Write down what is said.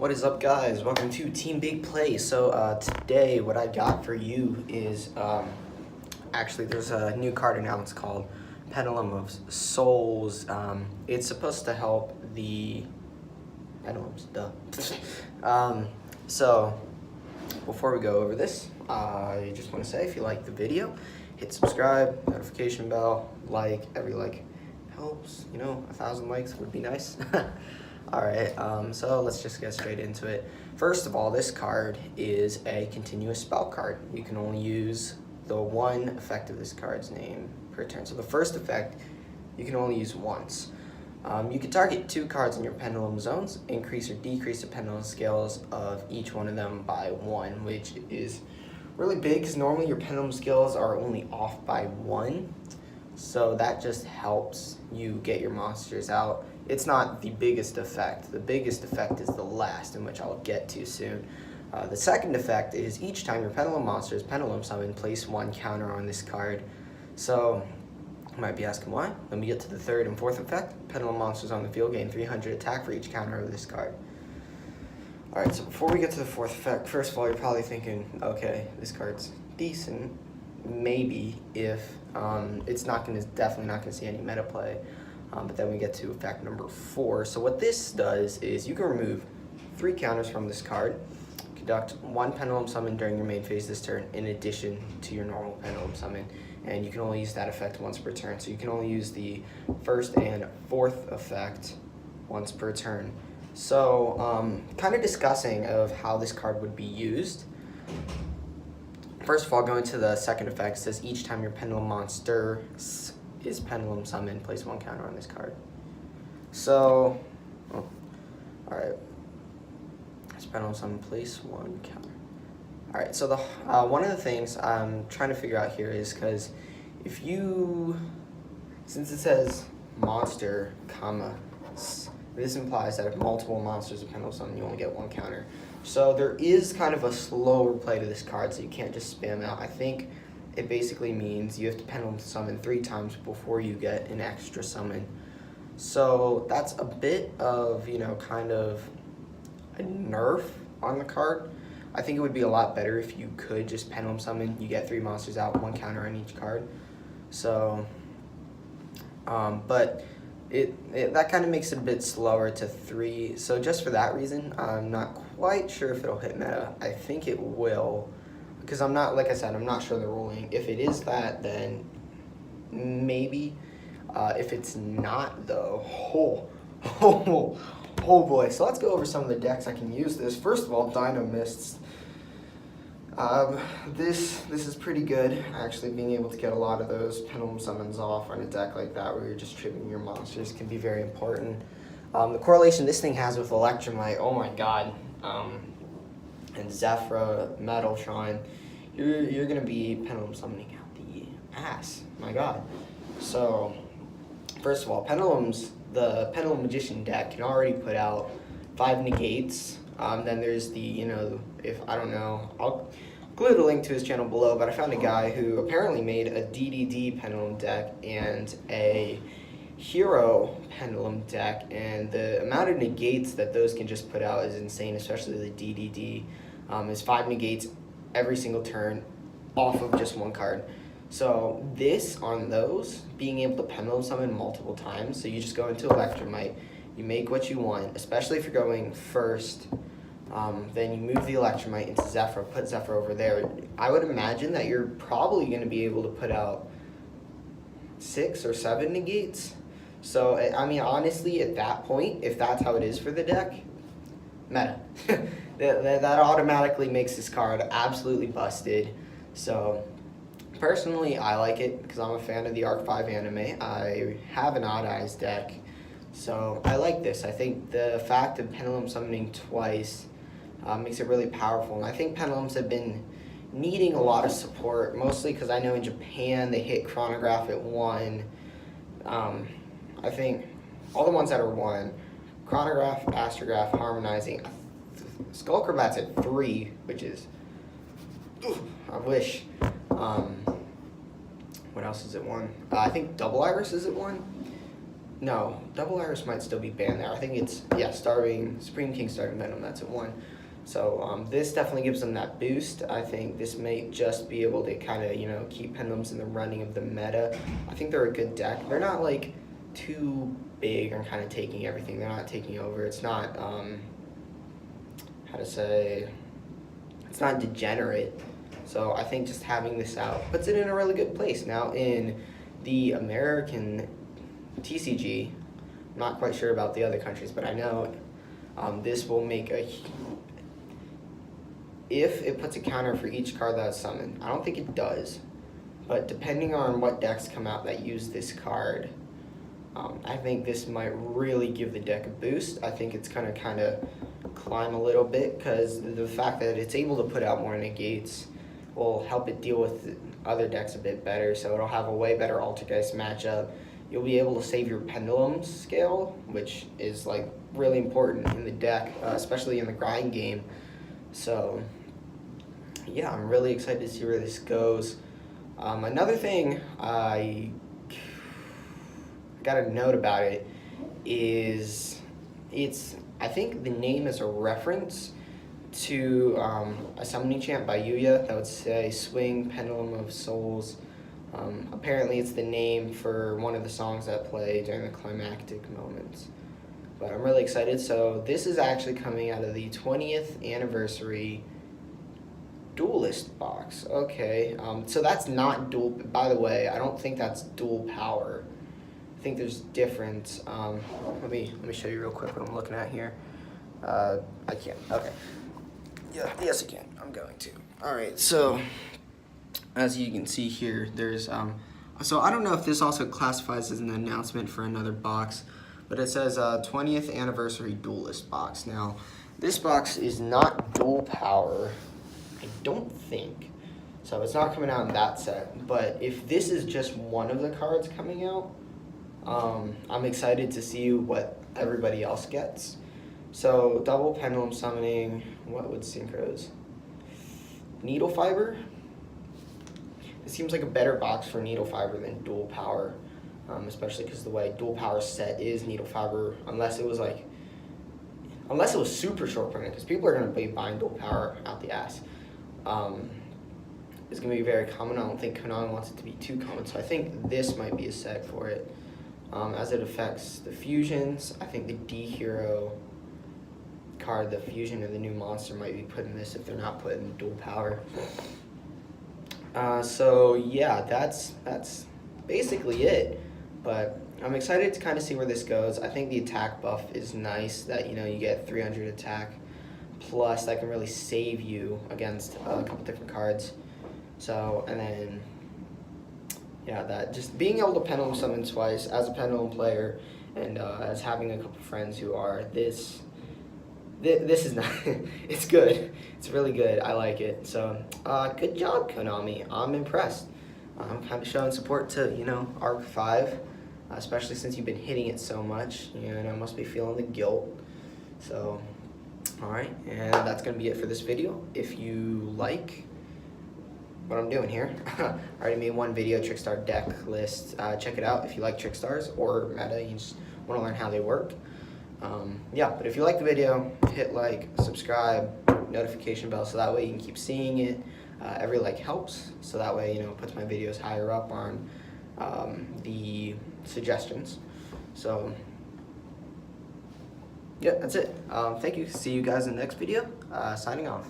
What is up, guys? Welcome to Team Big Play. So today what I got for you is actually there's a new card announced called Pendulum of Souls. It's supposed to help the pendulums, so before we go over this, I just want to say if you like the video, hit subscribe, notification bell, every like helps, 1,000 likes would be nice. Alright, so let's just get straight into it. First of all, this card is a continuous spell card. You can only use the one effect of this card's name per turn. So the first effect, you can only use once. You can target 2 cards in your pendulum zones, increase or decrease the pendulum scales of each one of them by 1, which is really big because normally your pendulum scales are only off by 1. So that just helps you get your monsters out. It's not the biggest effect. The biggest effect is the last, in which I'll get to soon. The second effect is each time your pendulum monster is pendulum summoned, place 1 counter on this card. So you might be asking why. Let me get to the third and fourth effect. Pendulum monsters on the field gain 300 attack for each counter of this card. Alright, so before we get to the fourth effect, first of all, you're probably thinking, okay, this card's decent. Maybe if it's definitely not gonna see any meta play. But then we get to effect number 4. So what this does is you can remove 3 counters from this card, conduct 1 pendulum summon during your main phase this turn in addition to your normal pendulum summon, and you can only use that effect once per turn. So you can only use the first and fourth effect once per turn. So kind of discussing of how this card would be used. First of all, going to the second effect, it says each time your pendulum monster is pendulum summoned, place 1 counter on this card. So, alright. It's pendulum summoned, place 1 counter. Alright, so the one of the things I'm trying to figure out here is because if you, since it says monster, this implies that if multiple monsters are pendulum summoned, you only get 1 counter. So there is kind of a slower play to this card, so you can't just spam out. I think it basically means you have to pendulum summon 3 times before you get an extra summon. So that's a bit of, kind of a nerf on the card. I think it would be a lot better if you could just pendulum summon. You get 3 monsters out, 1 counter on each card. So, but that kind of makes it a bit slower to 3. So just for that reason, I'm not quite sure if it'll hit meta. I think it will. Because I'm not, like I said, I'm not sure the ruling. If it is that, then maybe. If it's not, though, oh boy. So let's go over some of the decks I can use this. First of all, Dino Mists. This is pretty good, actually. Being able to get a lot of those pendulum summons off on a deck like that where you're just tripping your monsters can be very important. The correlation this thing has with Electromite, oh my god. And Zephyra, Metaltron, you're gonna be pendulum summoning out the ass. My god. So, first of all, the Pendulum Magician deck can already put out 5 negates. Then there's the, I'll include a link to his channel below, but I found a guy who apparently made a DDD Pendulum deck and a Hero Pendulum deck, and the amount of negates that those can just put out is insane, especially the DDD. Is 5 negates every single turn off of just 1 card. So this, on those, being able to pendulum summon multiple times, so you just go into Electromite, you make what you want, especially if you're going first, then you move the Electromite into Zephyr, put Zephyr over there. I would imagine that you're probably going to be able to put out 6 or 7 negates. So, I mean, honestly, at that point, if that's how it is for the deck, meta. that automatically makes this card absolutely busted. So, personally, I like it because I'm a fan of the Arc 5 anime. I have an Odd Eyes deck, so I like this. I think the fact of pendulum summoning twice makes it really powerful, and I think pendulums have been needing a lot of support, mostly because I know in Japan they hit Chronograph at 1. I think all the ones that are 1, Chronograph, Astrograph, Harmonizing, Skullcrabat's at 3, which is, I wish. What else is at 1? I think Double Iris is at 1. No, Double Iris might still be banned there. I think it's, yeah, Supreme King starting Venom, that's at 1. So this definitely gives them that boost. I think this may just be able to kind of, you know, keep Pendulums in the running of the meta. I think they're a good deck. They're not like too big and kind of taking everything. They're not taking over. It's not, how to say, it's not degenerate. So I think just having this out puts it in a really good place. Now in the American TCG, I'm not quite sure about the other countries, but I know this will make if it puts a counter for each card that's summoned. I don't think it does, but depending on what decks come out that use this card, I think this might really give the deck a boost. I think it's gonna kind of climb a little bit because the fact that it's able to put out more negates will help it deal with other decks a bit better, so it'll have a way better Altergeist matchup. You'll be able to save your Pendulum scale, which is like really important in the deck, especially in the grind game. So yeah, I'm really excited to see where this goes. Another thing I got a note about it is I think the name is a reference to a summoning chant by Yuya that would say swing Pendulum of Souls. Apparently it's the name for one of the songs that play during the climactic moments. But I'm really excited. So this is actually coming out of the 20th anniversary Duelist box. Okay, so that's not dual, by the way, I don't think that's dual power. I think there's different, let me show you real quick what I'm looking at here. I can't, okay. Yeah, yes I can, I'm going to. All right, so as you can see here, there's, so I don't know if this also classifies as an announcement for another box, but it says 20th anniversary Duelist box. Now, this box is not dual power, I don't think. So it's not coming out in that set, but if this is just one of the cards coming out, I'm excited to see what everybody else gets. So double Pendulum summoning, what would synchros? Needle Fiber? It seems like a better box for Needle Fiber than dual power, especially because the way dual power set is Needle Fiber, unless it was super short printed, because people are going to be buying dual power out the ass. It's going to be very common. I don't think Konami wants it to be too common, so I think this might be a set for it. As it affects the fusions, I think the D-Hero card, the fusion of the new monster, might be put in this if they're not putting dual power. So yeah, that's basically it. But I'm excited to kind of see where this goes. I think the attack buff is nice, that you get 300 attack, plus that can really save you against a couple different cards. So, and then yeah, that just being able to Pendulum summon twice as a Pendulum player, and as having a couple friends who are this is not, it's good. It's really good. I like it. So, good job, Konami. I'm impressed. I'm kind of showing support to, Arc 5, especially since you've been hitting it so much. I must be feeling the guilt. So, alright, and that's going to be it for this video. If you like what I'm doing here, I already made one video, Trickstar deck list. Check it out if you like Trickstars or meta, you just want to learn how they work. Yeah, but if you like the video, hit like, subscribe, notification bell, so that way you can keep seeing it. Every like helps, so that way, it puts my videos higher up on the suggestions. So, yeah, that's it. Thank you. See you guys in the next video. Signing off.